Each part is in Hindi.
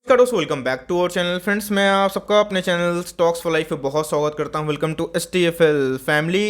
नमस्कार दोस्तों, welcome back to our channel. Friends, मैं आप सबका अपने चैनल स्टॉक्स फॉर लाइफ पे बहुत स्वागत करता हूं। Welcome to STFL family.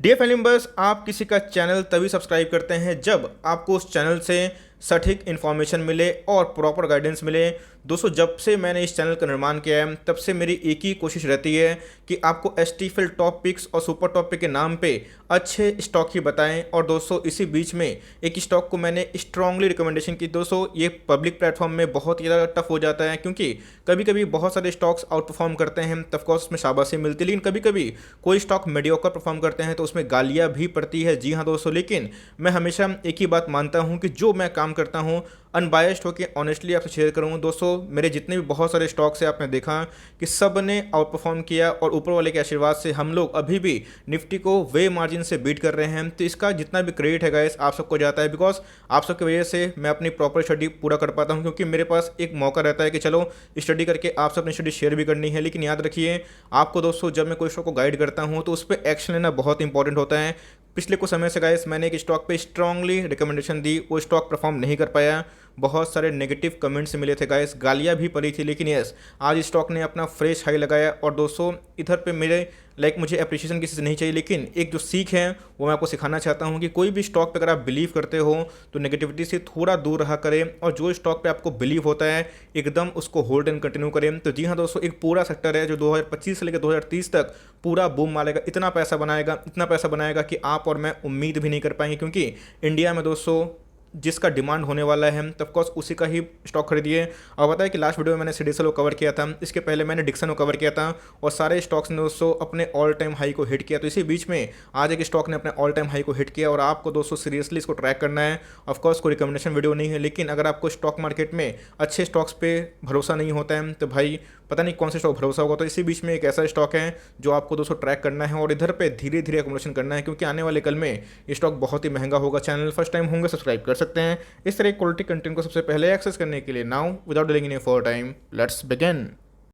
Dear family members, आप किसी का चैनल तभी सब्सक्राइब करते हैं जब आपको उस चैनल से सटीक इन्फॉर्मेशन मिले और प्रॉपर गाइडेंस मिले। दोस्तों, जब से मैंने इस चैनल का निर्माण किया है तब से मेरी एक ही कोशिश रहती है कि आपको STFL टॉप पिक्स और सुपर टॉप पिक के नाम पे अच्छे स्टॉक ही बताएं। और दोस्तों, इसी बीच में एक स्टॉक को मैंने स्ट्रांगली रिकमेंडेशन की। दोस्तों, ये पब्लिक प्लेटफॉर्म में बहुत ही ज़्यादा टफ हो जाता है क्योंकि कभी कभी बहुत सारे स्टॉक्स आउट परफॉर्म करते हैं, तब कोर्स उसमें शाबाशी मिलती है, लेकिन कभी कभी कोई स्टॉक मीडियोकर परफॉर्म करते हैं तो उसमें गालियाँ भी पड़ती है। जी हाँ दोस्तों, लेकिन मैं हमेशा एक ही बात मानता हूँ कि जो मैं काम करता हूँ अनबायस्ड होकर ऑनेस्टली आपसे शेयर करूँ। दोस्तों, मेरे जितने भी बहुत सारे स्टॉक्स हैं आपने देखा कि सब ने आउट परफॉर्म किया और ऊपर वाले के आशीर्वाद से हम लोग अभी भी निफ्टी को वे मार्जिन से बीट कर रहे हैं। तो इसका जितना भी क्रेडिट है गाइस आप सबको जाता है, बिकॉज आप सबकी वजह से मैं अपनी प्रॉपर स्टडी पूरा कर पाता हूँ, क्योंकि मेरे पास एक मौका रहता है कि चलो स्टडी करके आप सब अपनी स्टडी शेयर भी करनी है। लेकिन याद रखिए आपको दोस्तों, जब मैं कोई स्टॉक को गाइड करता हूँ तो उस पर एक्शन लेना बहुत इंपॉर्टेंट होता है। पिछले कुछ समय से गाइस मैंने एक स्टॉक पे स्ट्रांगली रिकमेंडेशन दी, वो स्टॉक परफॉर्म नहीं कर पाया। बहुत सारे नेगेटिव कमेंट्स मिले थे गाइस, गालियाँ भी पड़ी थी, लेकिन यस आज स्टॉक ने अपना फ्रेश हाई लगाया। और दोस्तों, इधर पे मेरे मुझे अप्रिशिएशन किसी से नहीं चाहिए, लेकिन एक जो सीख है वो मैं आपको सिखाना चाहता हूँ कि कोई भी स्टॉक पे अगर आप बिलीव करते हो तो नेगेटिविटी से थोड़ा दूर रहा करें, और जो स्टॉक पे आपको बिलीव होता है एकदम उसको होल्ड एंड कंटिन्यू करें। तो जी हाँ दोस्तों, एक पूरा सेक्टर है जो 2025 से लेकर 2030 तक पूरा बूम मारेगा, इतना पैसा बनाएगा कि आप और मैं उम्मीद भी नहीं कर पाएंगे। क्योंकि इंडिया में दोस्तों जिसका डिमांड होने वाला है तब कोर्स उसी का ही स्टॉक खरीदिए। और पता है कि लास्ट वीडियो में मैंने CDSL को कवर किया था, इसके पहले मैंने डिक्सन को कवर किया था, और सारे स्टॉक्स ने दोस्तों अपने ऑल टाइम हाई को हिट किया। तो इसी बीच में आज एक स्टॉक ने अपने ऑल टाइम हाई को हिट किया, और आपको दोस्तों सीरियसली इसको ट्रैक करना है। ऑफकोर्स कोई रिकमेंडेशन वीडियो नहीं है, लेकिन अगर आपको स्टॉक मार्केट में अच्छे स्टॉक्स पे भरोसा नहीं होता है तो भाई पता नहीं कौन से स्टॉक भरोसा होगा। तो इसी बीच में एक ऐसा स्टॉक है जो आपको दोस्तों ट्रैक करना है और इधर पे धीरे धीरे अकोमोडेशन करना है, क्योंकि आने वाले कल में ये स्टॉक बहुत ही महंगा होगा। चैनल फर्स्ट टाइम होंगे सब्सक्राइब कर सकते हैं इस तरह क्वालिटी कंटेंट को सबसे पहले एक्सेस करने के लिए। Now without delaying any for time, let's begin.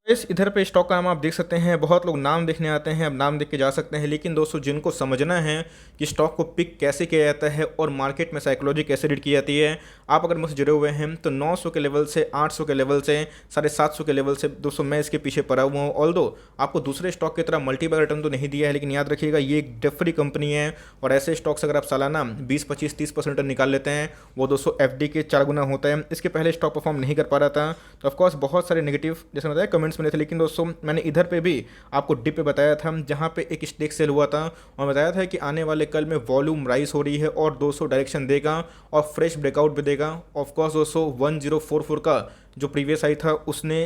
इस इधर पे स्टॉक का नाम आप देख सकते हैं, बहुत लोग नाम देखने आते हैं, अब नाम देख के जा सकते हैं, लेकिन दोस्तों जिनको समझना है कि स्टॉक को पिक कैसे किया जाता है और मार्केट में साइकोलॉजी कैसे रीड की जाती है, आप अगर मुझसे जुड़े हुए हैं तो 900 के लेवल से 800 के लेवल से 750 के लेवल से दोस्तों मैं इसके पीछे पड़ा हुआ हूँ। ऑल्दो आपको दूसरे स्टॉक की तरह मल्टीपल रिटर्न तो नहीं दिया है, लेकिन याद रखिएगा ये एक डेफरी कंपनी है, और ऐसे स्टॉक्स अगर आप सालाना 20-25-30% रिटर्न निकाल लेते हैं वो दोस्तों FD के 4 गुना होता है। इसके पहले स्टॉक परफॉर्म नहीं कर पा रहा था, तो ऑफकोर्स बहुत सारे नेगेटिव जैसे बताया कमेंट्स मिले थे, लेकिन दोस्तों मैंने इधर पे भी आपको डिप पे बताया था जहाँ पे एक स्टेक सेल हुआ था, और बताया था कि आने वाले कल में वॉल्यूम राइज हो रही है और 200 डायरेक्शन देगा और फ्रेश ब्रेकआउट भी देगा। ऑफकोर्स दोस्तों 1044 का जो प्रीवियस हाई था उसने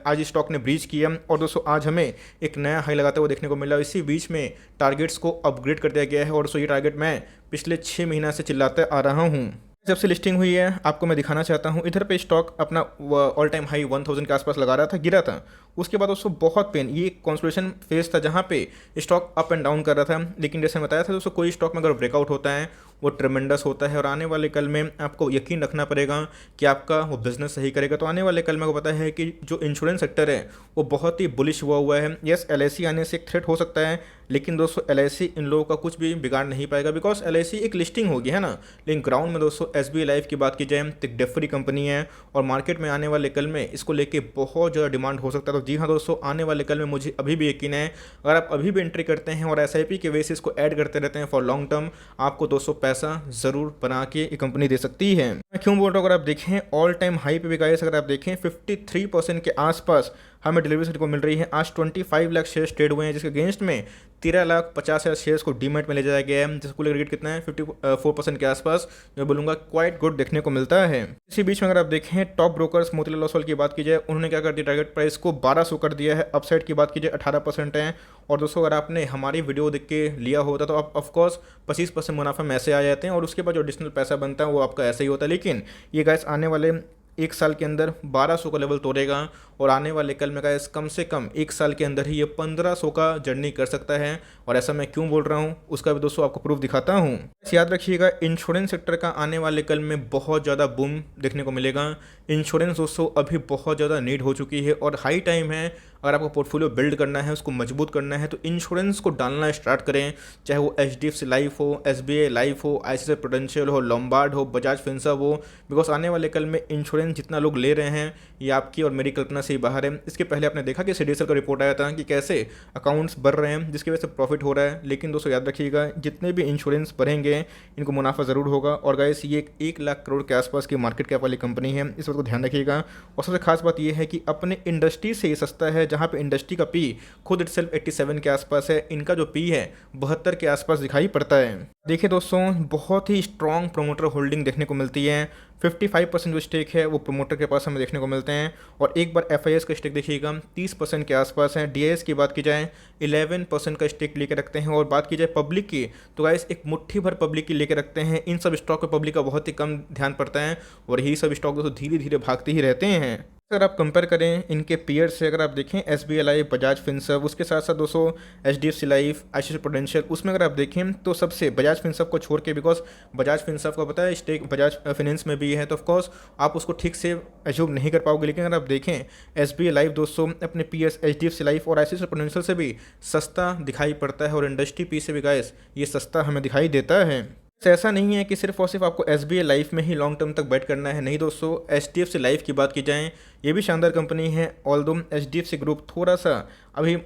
आज स्टॉक ने ब्रीच किया, और दोस्तों आज हमें एक नया हाई लगाते हुए देखने को मिला। इसी बीच में टारगेट्स को अपग्रेड कर दिया गया है, और दोस्तों ये टारगेट मैं पिछले 6 महीना से चिल्लाते आ रहा हूँ। जब से लिस्टिंग हुई है आपको मैं दिखाना चाहता हूँ, इधर पे स्टॉक अपना ऑल टाइम हाई 1000 के आसपास लगा रहा था, गिरा था, उसके बाद दोस्तों बहुत पेन, ये कॉन्सोलिडेशन फेज था जहाँ पे स्टॉक अप एंड डाउन कर रहा था। लेकिन जैसे बताया था दोस्तों, कोई स्टॉक में अगर ब्रेकआउट होता है वो ट्रेमेंडस होता है, और आने वाले कल में आपको यकीन रखना पड़ेगा कि आपका वो बिजनेस सही करेगा। तो आने वाले कल में को पता है कि जो इंश्योरेंस सेक्टर है वो बहुत ही बुलिश हुआ है। यस LIC आने से एक थ्रेट हो सकता है, लेकिन दोस्तों LIC इन लोगों का कुछ भी बिगाड़ नहीं पाएगा, बिकॉज LIC एक लिस्टिंग होगी है ना। लेकिन ग्राउंड में दोस्तों SBI लाइफ की बात की जाए तो एक डेफरी कंपनी है, और मार्केट में आने वाले कल में इसको लेके बहुत ज़्यादा डिमांड हो सकता है। तो जी हाँ दोस्तों, आने वाले कल में मुझे अभी भी यकीन है अगर आप अभी भी एंट्री करते हैं और SIP के बेसिस को ऐड करते रहते हैं फॉर लॉन्ग टर्म, आपको दोस्तों पैसा ज़रूर बना के ये कंपनी दे सकती है। मैं क्यों बोल रहा हूँ, अगर आप देखें ऑल टाइम हाई पे भी गाइस, अगर आप देखें 53% के आसपास हमें डिलीवरी सेट को मिल रही है। आज 25 लाख शेयर्स ट्रेड हुए हैं, जिसके अगेंस्ट में 13,50,000 शेयर्स को डीमेट में ले जाया गया है, जिसका कुल रेट कितना है 54% के आसपास, मैं बोलूँगा क्वाइट गुड देखने को मिलता है। इसी बीच में अगर आप देखें टॉप ब्रोकर्स मोतीलाल ओसवाल की बात की जाए, उन्होंने क्या कर दिया, टारगेट प्राइस को 1200 कर दिया है। अपसाइड की बात की जाए 18% है, और दोस्तों अगर आपने हमारी वीडियो देख के लिया होता तो आप ऑफकोर्स 25% मुनाफा में ऐसे आ जाते हैं, और उसके बाद जो एडिशनल पैसा बनता है वो आपका ऐसे ही होता है। लेकिन ये गाइस आने वाले एक साल के अंदर 1200 का लेवल तोड़ेगा, और आने वाले कल में गाइस कम से कम एक साल के अंदर ही ये 1500 का जर्नी कर सकता है। और ऐसा मैं क्यों बोल रहा हूँ उसका भी दोस्तों आपको प्रूफ दिखाता हूँ। याद रखिएगा इंश्योरेंस सेक्टर का आने वाले कल में बहुत ज़्यादा बूम देखने को मिलेगा। इंश्योरेंस दोस्तों अभी बहुत ज़्यादा नीड हो चुकी है, और हाई टाइम है अगर आपको पोर्टफोलियो बिल्ड करना है, उसको मजबूत करना है, तो इंश्योरेंस को डालना स्टार्ट करें, चाहे वो HDFC लाइफ हो, SBI लाइफ हो, ICICI प्रूडेंशियल हो, लोम्बार्ड हो, बजाज फिनसर्व हो। बिकॉज आने वाले कल में इंश्योरेंस जितना लोग ले रहे हैं ये आपकी और मेरी कल्पना से ही बाहर है। इसके पहले आपने देखा कि CDSL का रिपोर्ट आया था कि कैसे अकाउंट्स बढ़ रहे हैं जिसकी वजह से प्रॉफिट हो रहा है। लेकिन दोस्तों याद रखिएगा, जितने भी इंश्योरेंस बढ़ेंगे इनको मुनाफा ज़रूर होगा। और गाइस ये 1 लाख करोड़ के आसपास की मार्केट कैप वाली कंपनी है, इस बात को ध्यान रखिएगा। और सबसे खास बात यह है कि अपने इंडस्ट्री से ये सस्ता है, जहाँ पे इंडस्ट्री का पी खुद इटसेल्फ 87 के आसपास है, इनका जो पी है 72 के आसपास दिखाई पड़ता है। देखिए दोस्तों, बहुत ही स्ट्रॉन्ग प्रोमोटर होल्डिंग देखने को मिलती है। 55% जो स्टेक है वो प्रोमोटर के पास हमें देखने को मिलते हैं। और एक बार FIS का स्टेक देखिएगा 30% के आसपास है। DIS की बात की जाए 11% का स्टेक लेकर रखते हैं। और बात की जाए पब्लिक की, तो गाइस एक मुट्ठी भर पब्लिक की लेकर रखते हैं। इन सब स्टॉक पे पब्लिक का बहुत ही कम ध्यान पड़ता है और यही सब स्टॉक दोस्तों धीरे धीरे भागते ही रहते हैं। अगर आप कंपेयर करें इनके पीयर से, अगर आप देखें SBI लाइफ, बजाज फिनसर्व, उसके साथ साथ दोस्तों HDFC लाइफ, ICICI प्रूडेंशियल, उसमें अगर आप देखें तो सबसे बजाज फिनसर्व को छोड़ के, बिकॉज बजाज फिनसर्व का पता है स्टेक बजाज फिनेंस में भी है, तो ऑफकोर्स आप उसको ठीक से एज्यूम नहीं कर पाओगे। लेकिन अगर आप देखें SBI लाइफ दोस्तों अपने पीएस HDFC लाइफ और ICICI प्रूडेंशियल से भी सस्ता दिखाई पड़ता है और इंडस्ट्री पी से भी गाइस ये सस्ता हमें दिखाई देता है। तो ऐसा नहीं है कि सिर्फ और सिर्फ आपको SBI लाइफ में ही लॉन्ग टर्म तक बैट करना है, नहीं दोस्तों। HDFC लाइफ की बात की जाए ये भी शानदार कंपनी है। ऑल्दो HDFC ग्रुप थोड़ा सा अभी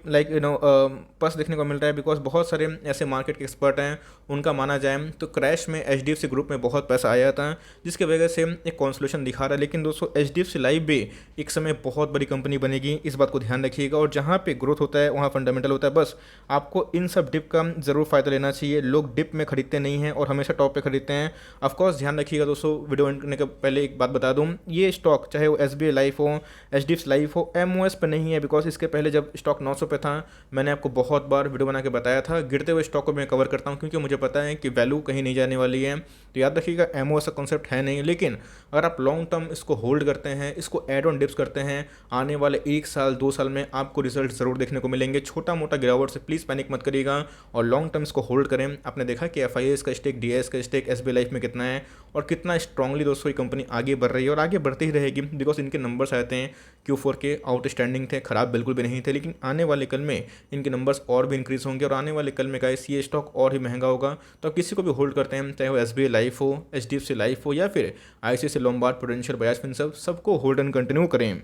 पस देखने को मिल रहा है, बिकॉज बहुत सारे ऐसे मार्केट के एक्सपर्ट हैं, उनका माना जाए तो क्रैश में HDFC ग्रुप में बहुत पैसा आया था जिसकी वजह से एक कॉन्सोलेशन दिखा रहा है। लेकिन दोस्तों HDFC लाइफ भी एक समय बहुत बड़ी कंपनी बनेगी, इस बात को ध्यान रखिएगा। और जहाँ पे ग्रोथ होता है वहाँ फंडामेंटल होता है। बस आपको इन सब डिप का ज़रूर फ़ायदा लेना चाहिए। लोग डिप में खरीदते नहीं हैं और हमेशा टॉप पे खरीदते हैं। ऑफकोर्स ध्यान रखिएगा दोस्तों, वीडियो एंड करने के पहले एक बात बता दूँ, ये स्टॉक चाहे वो SBI लाइफ हो, HDFC लाइफ हो, MOS पे नहीं है। बिकॉज इसके पहले जब स्टॉक 900 पे था मैंने आपको बहुत बार वीडियो बना के बताया था, गिरते हुए स्टॉक को मैं कवर करता हूँ क्योंकि मुझे पता है कि वैल्यू कहीं नहीं जाने वाली है। तो याद रखिएगा MOS का कॉन्सेप्ट है नहीं। लेकिन अगर आप लॉन्ग टर्म इसको होल्ड करते हैं, इसको एड ऑन डिप्स करते हैं, आने वाले 1 साल 2 साल में आपको रिजल्ट ज़रूर देखने को मिलेंगे। छोटा मोटा गिरावट से प्लीज़ पैनिक मत करिएगा और लॉन्ग टर्म इसको होल्ड करें। आपने देखा कि FIS का स्टेक, DIS का स्टेक SBI लाइफ में कितना है और कितना स्ट्रांगली दोस्तों ये कंपनी आगे बढ़ रही है और आगे बढ़ती ही रहेगी। बिकॉज इनके नंबर्स आते हैं Q4 के आउटस्टैंडिंग थे, ख़राब बिल्कुल भी नहीं थे। लेकिन आने वाले कल में इनके नंबर्स और भी इंक्रीज़ होंगे और आने वाले कल में गाइस ये स्टॉक और ही महंगा होगा। तो आप किसी को भी होल्ड करते हैं, चाहे वो SBI लाइफ हो, HDFC लाइफ हो या फिर ICICI Lombard, prudential, Bajaj Finserv, सबको होल्ड एंड कंटिन्यू करें।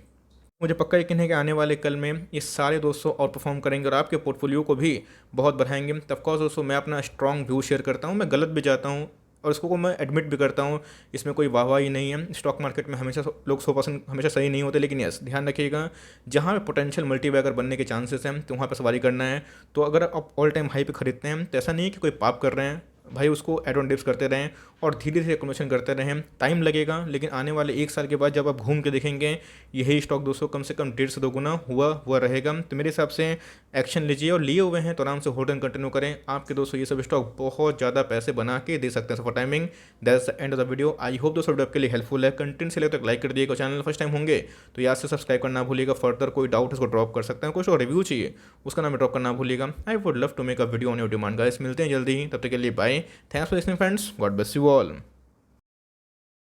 मुझे पक्का यकीन है कि आने वाले कल में ये सारे दोस्तों और परफॉर्म करेंगे और आपके पोर्टफोलियो को भी बहुत बढ़ाएंगे। ऑफकोर्स दोस्तों मैं अपना स्ट्रॉन्ग व्यू शेयर करता हूँ, मैं गलत भी जाता हूँ और इसको को मैं एडमिट भी करता हूँ, इसमें कोई वाहवाही नहीं है। स्टॉक मार्केट में हमेशा लोग 100% हमेशा सही नहीं होते। लेकिन यस, ध्यान रखिएगा जहाँ पे पोटेंशियल मल्टीबैगर बनने के चांसेस हैं तो वहाँ पर सवारी करना है। तो अगर आप ऑल टाइम हाई पे खरीदते हैं तो ऐसा नहीं है कि कोई पाप कर रहे हैं भाई, उसको एड ऑन डिप्स करते रहें और धीरे धीरे एक्युमुलेशन करते रहें। टाइम लगेगा लेकिन आने वाले 1 साल के बाद जब आप घूम के देखेंगे यही स्टॉक दोस्तों कम से कम 1.5 से 2 गुना हुआ रहेगा। तो मेरे हिसाब से एक्शन लीजिए और लिए हुए हैं तो आराम से होल्ड एंड कंटिन्यू करें। आपके दोस्तों ये सब स्टॉक बहुत ज़्यादा पैसे बना के दे सकते हैं। For timing that's the end of the video. I hope दोस्तों वीडियो आपके लिए हेल्पफुल है। कंटेंट से लेकर लाइक कर दिएगा, चैनल फर्स्ट टाइम होंगे तो याद से सब्सक्राइब करना भूलिएगा। फर्दर कोई डाउट इसको ड्रॉप कर सकते हैं, कुछ और रिव्यू चाहिए उसका नाम ड्रॉप करना भूलिएगा। I would love to make a video on your demand guys. मिलते हैं जल्दी ही, तब तक के लिए bye. Thanks for listening friends, God bless you all.